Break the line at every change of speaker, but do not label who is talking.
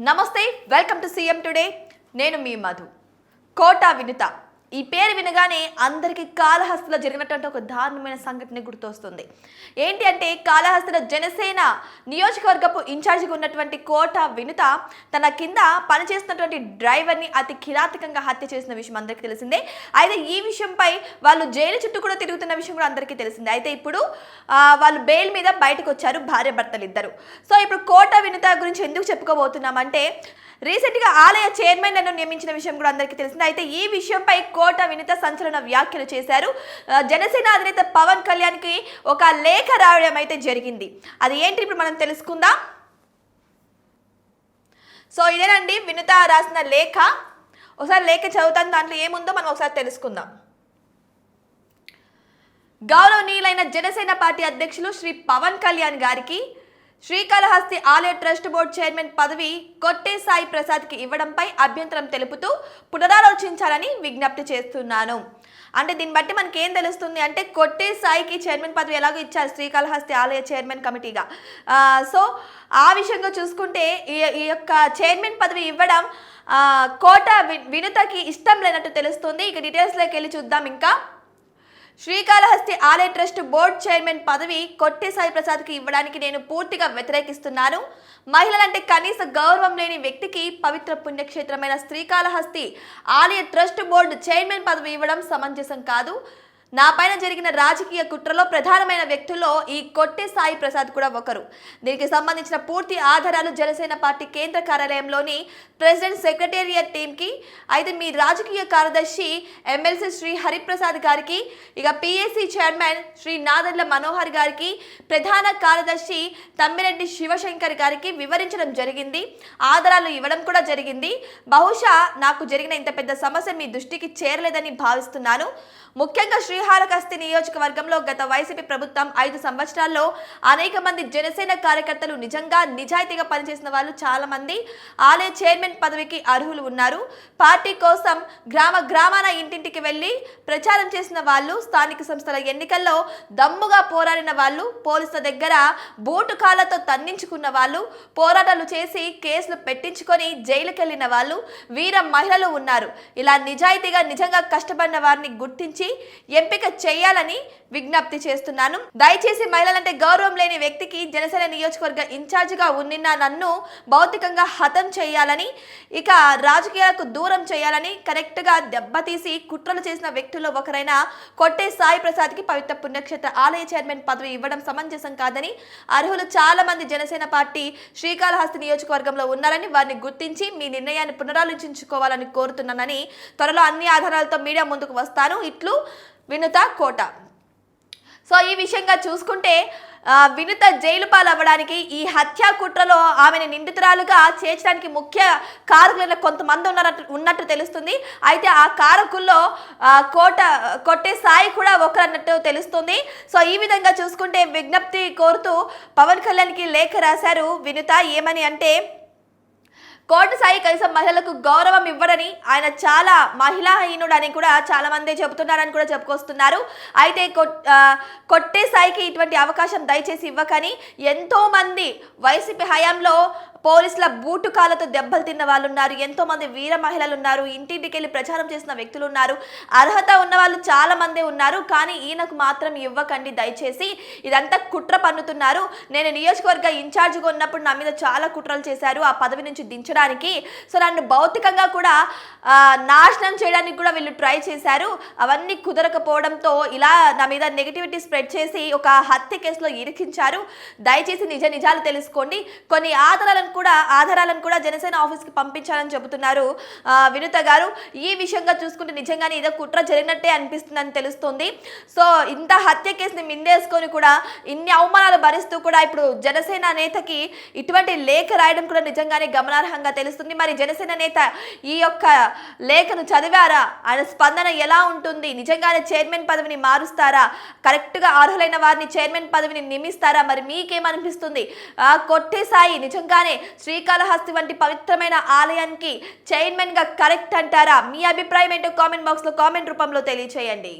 నమస్తే, welcome to CM today. నేను మీ మధు. కోట వినుత ఈ పేరు వినగానే అందరికీ కాళహస్తిలో జరిగినటువంటి ఒక దారుణమైన సంఘటన గుర్తొస్తుంది. ఏంటి అంటే కాళహస్తిలో జనసేన నియోజకవర్గపు ఇన్ఛార్జిగా ఉన్నటువంటి కోట వినుత తన కింద పనిచేస్తున్నటువంటి డ్రైవర్ని అతి కిరాతకంగా హత్య చేసిన విషయం అందరికీ తెలిసిందే. అయితే ఈ విషయంపై వాళ్ళు జైలు చుట్టూ కూడా తిరుగుతున్న విషయం కూడా అందరికీ తెలిసిందే. అయితే ఇప్పుడు వాళ్ళు బెయిల్ మీద బయటకు వచ్చారు, భార్య భర్తలు ఇద్దరు. సో ఇప్పుడు కోట వినుత గురించి ఎందుకు చెప్పుకోబోతున్నామంటే రీసెంట్గా ఆలయ చైర్మన్లను నియమించిన విషయం కూడా అందరికీ తెలిసింది. అయితే ఈ విషయంపై కోట వినుత సంచలన వ్యాఖ్యలు చేశారు. జనసేన అధినేత పవన్ కళ్యాణ్కి ఒక లేఖ రాయడం అయితే జరిగింది. అది ఏంటి ఇప్పుడు మనం తెలుసుకుందాం. సో ఇదేనండి వినుత రాసిన లేఖ. ఒకసారి లేఖ చదువుతాను, దాంట్లో ఏముందో మనం ఒకసారి తెలుసుకుందాం. గౌరవనీయులైన జనసేన పార్టీ అధ్యక్షులు శ్రీ పవన్ కళ్యాణ్ గారికి శ్రీకాళహస్తి ఆలయ ట్రస్ట్ బోర్డు చైర్మన్ పదవి కొట్టే సాయి ప్రసాద్కి ఇవ్వడంపై అభ్యంతరం తెలుపుతూ పునరాలోచించాలని విజ్ఞప్తి చేస్తున్నాను. అంటే దీన్ని బట్టి మనకి ఏం తెలుస్తుంది అంటే కొట్టే సాయికి చైర్మన్ పదవి ఎలాగో ఇచ్చారు శ్రీకాళహస్తి ఆలయ చైర్మన్ కమిటీగా. సో ఆ విషయంగా చూసుకుంటే ఈ యొక్క చైర్మన్ పదవి ఇవ్వడం కోట వినుతకి ఇష్టం లేనట్టు తెలుస్తుంది. ఇక డీటెయిల్స్లోకి వెళ్ళి చూద్దాం. ఇంకా శ్రీకాళహస్తి ఆలయ ట్రస్ట్ బోర్డు చైర్మన్ పదవి కొట్టే సాయి ప్రసాద్కి ఇవ్వడానికి నేను పూర్తిగా వ్యతిరేకిస్తున్నాను. మహిళలంటే కనీస గౌరవం లేని వ్యక్తికి పవిత్ర పుణ్యక్షేత్రమైన శ్రీకాళహస్తి ఆలయ ట్రస్ట్ బోర్డు చైర్మన్ పదవి ఇవ్వడం సమంజసం కాదు. నా పైన జరిగిన రాజకీయ కుట్రలో ప్రధానమైన వ్యక్తుల్లో ఈ కొట్టే సాయి ప్రసాద్ కూడా ఒకరు. దీనికి సంబంధించిన పూర్తి ఆధారాలు జనసేన పార్టీ కేంద్ర కార్యాలయంలోని ప్రెసిడెంట్ సెక్రటేరియట్ టీంకి, అయితే మీ రాజకీయ కార్యదర్శి ఎమ్మెల్సీ శ్రీ హరిప్రసాద్ గారికి, ఇక పిఎస్సి చైర్మన్ శ్రీ నాదెండ్ల మనోహర్ గారికి, ప్రధాన కార్యదర్శి తమ్మిరెడ్డి శివశంకర్ గారికి వివరించడం జరిగింది. ఆధారాలు ఇవ్వడం కూడా జరిగింది. బహుశా నాకు జరిగిన ఇంత పెద్ద సమస్య మీ దృష్టికి చేరలేదని భావిస్తున్నాను. ముఖ్యంగా శ్రీకాళహస్తి నియోజకవర్గంలో గత వైసీపీ ప్రభుత్వం 5 సంవత్సరాల్లో అనేక మంది జనసేన కార్యకర్తలు నిజంగా నిజాయితీగా పనిచేసిన వాళ్ళు చాలా మంది ఆలయ చైర్మన్ పదవికి అర్హులు ఉన్నారు. పార్టీ కోసం గ్రామాన ఇంటింటికి వెళ్ళి ప్రచారం చేసిన వాళ్ళు, స్థానిక సంస్థల ఎన్నికల్లో దమ్ముగా పోరాడిన వాళ్ళు, పోలీసుల దగ్గర బూటు కాళ్లతో తన్నించుకున్న వాళ్ళు, పోరాటాలు చేసి కేసులు పెట్టించుకొని జైలుకి వెళ్ళిన వాళ్ళు, వీర మహిళలు ఉన్నారు. ఇలా నిజాయితీగా నిజంగా కష్టపడిన వారిని గుర్తించి ఎంపిక చేయాలని విజ్ఞప్తి చేస్తున్నాను. దయచేసి మహిళలంటే గౌరవం లేని వ్యక్తికి జనసేన నియోజకవర్గ ఇన్ఛార్జిగా ఉన్న నన్ను భౌతికంగా హతం చేయాలని, ఇక రాజకీయాలకు దూరం చేయాలని, కరెక్ట్గా దెబ్బతీసి కుట్రలు చేసిన వ్యక్తుల్లో ఒకరైన కొట్టే సాయి ప్రసాద్కి పవిత్ర పుణ్యక్షేత్ర ఆలయ చైర్మన్ పదవి ఇవ్వడం సమంజసం కాదని, అర్హులు చాలా మంది జనసేన పార్టీ శ్రీకాళహస్తి నియోజకవర్గంలో ఉన్నారని, వారిని గుర్తించి మీ నిర్ణయాన్ని పునరాలోచించుకోవాలని కోరుతున్నానని, త్వరలో అన్ని ఆధారాలతో మీడియా ముందుకు వస్తాను. ఇట్లు వినుత కోట. సో ఈ విషయంగా చూసుకుంటే వినుత జైలు పాలవ్వడానికి, ఈ హత్యా కుట్రలో ఆమెను నిందితురాలుగా చేర్చడానికి ముఖ్య కారకులు కొంతమంది ఉన్నట్టు తెలుస్తుంది. అయితే ఆ కారకుల్లో కొట్టే సాయి కూడా ఒకరన్నట్టు తెలుస్తుంది. సో ఈ విధంగా చూసుకుంటే విజ్ఞప్తి కోరుతూ పవన్ కళ్యాణ్కి లేఖ రాశారు వినుత. ఏమని అంటే కోట సాయి కనీసం మహిళలకు గౌరవం ఇవ్వడని, ఆయన చాలా మహిళాహీనుడని కూడా చాలా మంది చెబుతున్నారని కూడా చెప్పుకొస్తున్నారు. అయితే కొట్టే సాయికి ఇటువంటి అవకాశం దయచేసి ఇవ్వకని, ఎంతో మంది వైసీపీ హయాంలో పోలీసుల బూటు కాళ్ళతో దెబ్బలు తిన్న వాళ్ళు ఉన్నారు, ఎంతో మంది వీర మహిళలు ఉన్నారు, ఇంటింటికి వెళ్ళి ప్రచారం చేసిన వ్యక్తులు ఉన్నారు, అర్హత ఉన్న వాళ్ళు చాలా మంది ఉన్నారు. కానీ ఈయనకు మాత్రం ఇవ్వకండి దయచేసి, ఇదంతా కుట్ర పన్నుతున్నారు. నేను నియోజకవర్గ ఇన్ఛార్జిగా ఉన్నప్పుడు నా మీద చాలా కుట్రలు చేశారు ఆ పదవి నుంచి దించడానికి. సో నన్ను భౌతికంగా కూడా నాశనం చేయడానికి కూడా వీళ్ళు ట్రై చేశారు. అవన్నీ కుదరకపోవడంతో ఇలా నా మీద నెగిటివిటీ స్ప్రెడ్ చేసి ఒక హత్య కేసులో ఇరికించారు. దయచేసి నిజాలు తెలుసుకోండి. కొన్ని ఆధారాలను కూడా జనసేన ఆఫీస్కి పంపించాలని చెబుతున్నారు వినుత గారు. ఈ విషయంగా చూసుకుంటే నిజంగానే ఏదో కుట్ర జరిగినట్టే అనిపిస్తుందని తెలుస్తుంది. సో ఇంత హత్య కేసుని మిందేసుకొని కూడా ఇన్ని అవమానాలు భరిస్తూ కూడా ఇప్పుడు జనసేన నేతకి ఇటువంటి లేఖ రాయడం కూడా నిజంగానే గమనార్హంగా తెలుస్తుంది. మరి జనసేన నేత ఈ యొక్క లేఖను చదివారా? ఆయన స్పందన ఎలా ఉంటుంది? నిజంగానే చైర్మన్ పదవిని మారుస్తారా? కరెక్ట్గా అర్హులైన వారిని చైర్మన్ పదవిని నియమిస్తారా? మరి మీకేమనిపిస్తుంది? కొట్టే సాయి నిజంగానే శ్రీకాళహస్తి వంటి పవిత్రమైన ఆలయానికి చైర్మన్ గా కరెక్ట్ అంటారా? మీ అభిప్రాయం ఏంటో కామెంట్ బాక్స్ లో కామెంట్ రూపంలో తెలియచేయండి.